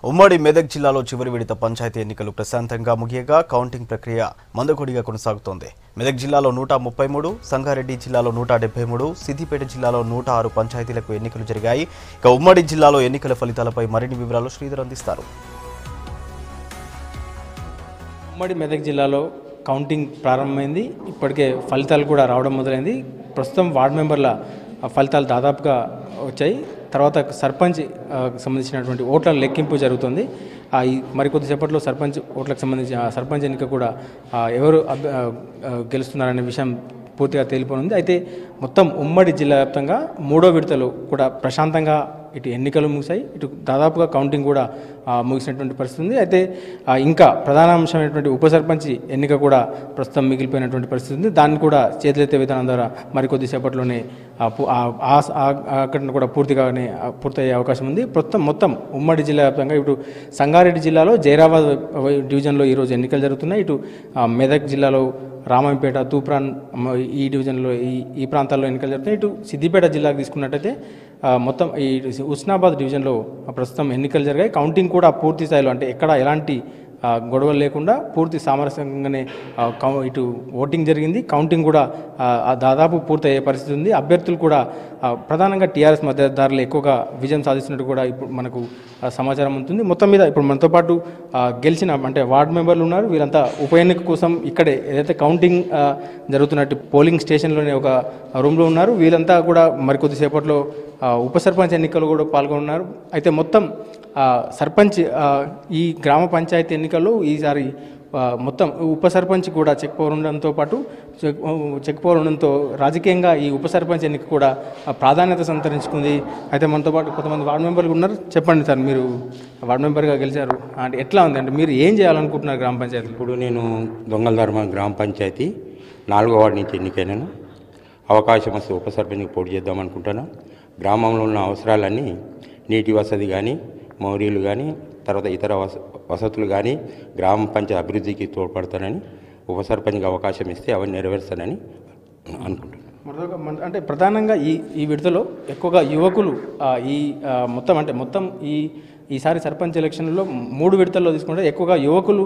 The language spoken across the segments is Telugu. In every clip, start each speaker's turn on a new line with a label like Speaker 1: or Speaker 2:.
Speaker 1: ఉమ్మడి మెదక్ జిల్లాలో చివరి విడత పంచాయతీ ఎన్నికలు ప్రశాంతంగా ముగియగా కౌంటింగ్ ప్రక్రియ మందకొడిగా కొనసాగుతోంది. మెదక్ జిల్లాలో 133, సంగారెడ్డి జిల్లాలో 173, సిద్దిపేట జిల్లాలో 106 పంచాయతీలకు ఎన్నికలు జరిగాయి. ఇక ఉమ్మడి జిల్లాలో ఎన్నికల ఫలితాలపై మరిన్ని వివరాలు శ్రీధర్ అందిస్తారు.
Speaker 2: ఉమ్మడి మెదక్ జిల్లాలో కౌంటింగ్ ప్రారంభమైంది. ఇప్పటికే ఫలితాలు కూడా రావడం మొదలైంది. ప్రస్తుతం వార్డు మెంబర్ల ఫలితాలు దాదాపుగా వచ్చాయి. తర్వాత సర్పంచ్ సంబంధించినటువంటి ఓట్ల లెక్కింపు జరుగుతుంది. మరికొద్దిసేపట్లో సర్పంచ్ ఓట్లకు సంబంధించి సర్పంచ్ ఎన్నిక కూడా ఎవరు గెలుస్తున్నారనే విషయం పూర్తిగా తేలిపోనుంది. అయితే మొత్తం ఉమ్మడి జిల్లా వ్యాప్తంగా 3వ విడతలో కూడా ప్రశాంతంగా ఇటు ఎన్నికలు ముగిశాయి, ఇటు దాదాపుగా కౌంటింగ్ కూడా ముగిసినటువంటి పరిస్థితి ఉంది. అయితే ఇంకా ప్రధాన అంశమైనటువంటి ఉప సర్పంచ్ ఎన్నిక కూడా ప్రస్తుతం మిగిలిపోయినటువంటి పరిస్థితి ఉంది. దాన్ని కూడా చేతులెత్తే విధానం ద్వారా మరికొద్దిసేపట్లోనే అక్కడ కూడా పూర్తయ్యే అవకాశం ఉంది. మొత్తం ఉమ్మడి జిల్లా వ్యాప్తంగా ఇటు సంగారెడ్డి జిల్లాలో జైరాబాద్ డివిజన్లో ఈరోజు ఎన్నికలు జరుగుతున్నాయి. ఇటు మెదక్ జిల్లాలో రామంపేట, తూప్రాన్ ఈ డివిజన్లో ఈ ప్రాంతాల్లో ఎన్నికలు జరుగుతున్నాయి. ఇటు సిద్దిపేట జిల్లాకు తీసుకున్నట్టయితే మొత్తం ఈ హుస్నాబాద్ డివిజన్లో ప్రస్తుతం ఎన్నికలు జరిగాయి. కౌంటింగ్ కూడా పూర్తి స్థాయిలో అంటే ఎక్కడ ఎలాంటి గొడవలు లేకుండా పూర్తి సామరస్యంగానే ఇటు ఓటింగ్ జరిగింది. కౌంటింగ్ కూడా దాదాపు పూర్తయ్యే పరిస్థితి ఉంది. అభ్యర్థులు కూడా ప్రధానంగా టీఆర్ఎస్ మద్దతుదారులు ఎక్కువగా విజయం సాధిస్తున్నట్టు కూడా ఇప్పుడు మనకు సమాచారం ఉంటుంది. మొత్తం మీద ఇప్పుడు మనతో పాటు గెలిచిన అంటే వార్డు మెంబర్లు ఉన్నారు. వీరంతా ఉప ఎన్నిక కోసం ఇక్కడే ఏదైతే కౌంటింగ్ జరుగుతున్నట్టు పోలింగ్ స్టేషన్లోనే ఒక రూమ్లో ఉన్నారు. వీళ్ళంతా కూడా మరికొద్దిసేపట్లో ఉప సర్పంచ్ ఎన్నికలు కూడా పాల్గొన్నారు. అయితే మొత్తం సర్పంచ్ ఈ గ్రామ పంచాయతీ ఎన్నికల్లో ఈసారి మొత్తం ఉప సర్పంచ్ కూడా చెక్ పవర్ ఉండడంతో రాజకీయంగా ఈ ఉప సర్పంచ్ ఎన్నిక కూడా ప్రాధాన్యత సంతరించుకుంది. అయితే మనతో పాటు కొంతమంది వార్డు మెంబర్లు ఉన్నారు. చెప్పండి సార్, మీరు వార్డు మెంబర్గా గెలిచారు అంటే ఎట్లా ఉంది, అంటే మీరు ఏం చేయాలనుకుంటున్నారు గ్రామ పంచాయతీ?
Speaker 3: ఇప్పుడు నేను దొంగలధర్మ గ్రామ పంచాయతీ 4వ వార్డు నుంచి ఎన్నికైనాను. అవకాశం వస్తే ఉప సర్పంచ్కి పోటీ చేద్దామనుకుంటాను. గ్రామంలో ఉన్న అవసరాలన్నీ నీటి వసతి కానీ, మౌరీలు కానీ, తర్వాత ఇతర వసతులు కానీ గ్రామ పంచాయతీ అభివృద్ధికి తోడ్పడతానని, ఉప సర్పంచ్కి అవకాశం ఇస్తే అవన్నీ నెరవేరుస్తానని అనుకుంటున్నాను.
Speaker 2: అంటే ప్రధానంగా ఈ విడతలో ఎక్కువగా యువకులు మొత్తం ఈసారి సర్పంచ్ ఎలక్షన్లో 3 విడతల్లో తీసుకుంటే ఎక్కువగా యువకులు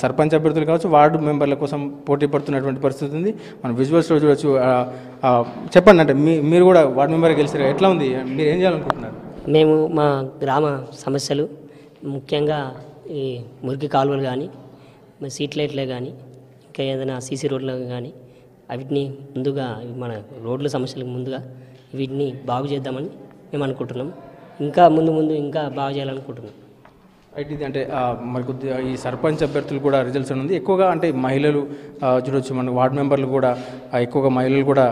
Speaker 2: సర్పంచ్ అభ్యర్థులు కావచ్చు, వార్డు మెంబర్ల కోసం పోటీ పడుతున్నటువంటి పరిస్థితి ఉంది. మనం విజువల్స్లో చూడవచ్చు. చెప్పండి, అంటే మీరు కూడా వార్డు మెంబర్ గెలిచారు, ఎట్లా ఉంది, మీరు ఏం చేయాలనుకుంటున్నారు?
Speaker 4: మేము మా గ్రామ సమస్యలు ముఖ్యంగా ఈ మురికి కాలువలు కానీ, సీట్ లైట్లే కానీ, ఇంకా ఏదైనా సీసీ రోడ్లు కానీ వీటిని ముందుగా మన రోడ్ల సమస్యలకు ముందుగా వీటిని బాగు చేద్దామని మేము అనుకుంటున్నాం. ఇంకా ముందు ఇంకా బాగా చేయాలనుకుంటున్నాం.
Speaker 2: అయితే ఇది అంటే మరి కొద్దిగా ఈ సర్పంచ్ అభ్యర్థులు కూడా రిజల్ట్స్ ఉంది. ఎక్కువగా అంటే మహిళలు చూడవచ్చు, మన వార్డు మెంబర్లు కూడా ఎక్కువగా మహిళలు కూడా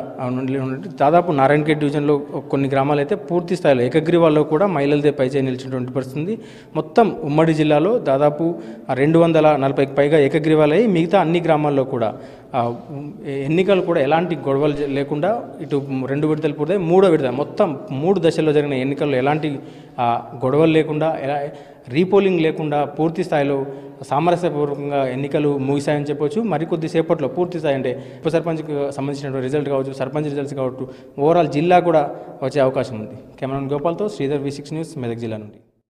Speaker 2: దాదాపు నారాయణఖేడ్ డివిజన్లో కొన్ని గ్రామాలు అయితే పూర్తి స్థాయిలో ఏకగ్రీవాల్లో కూడా మహిళలదే పైచేయి నిలిచినటువంటి పరిస్థితి. మొత్తం ఉమ్మడి జిల్లాలో దాదాపు 240కి పైగా ఏకగ్రీవాలయ్యి మిగతా అన్ని గ్రామాల్లో కూడా ఎన్నికలు కూడా ఎలాంటి గొడవలు లేకుండా ఇటు 2 విడతలు పూర్తయి 3వ విడత మొత్తం 3 దశల్లో జరిగిన ఎన్నికల్లో ఎలాంటి గొడవలు లేకుండా, రీపోలింగ్ లేకుండా పూర్తి స్థాయిలో సామరస్యపూర్వకంగా ఎన్నికలు ముగిశాయని చెప్పొచ్చు. మరికొద్దిసేపట్లో పూర్తి స్థాయి అంటే ఉప సర్పంచ్కి సంబంధించినటువంటి రిజల్ట్ కావచ్చు, సర్పంచ్ రిజల్ట్స్ కావచ్చు, ఓవరాల్ జిల్లా కూడా వచ్చే అవకాశం ఉంది. కెమెరామెన్ గోపాల్తో శ్రీధర్, V6 న్యూస్, మెదక్ జిల్లా నుండి.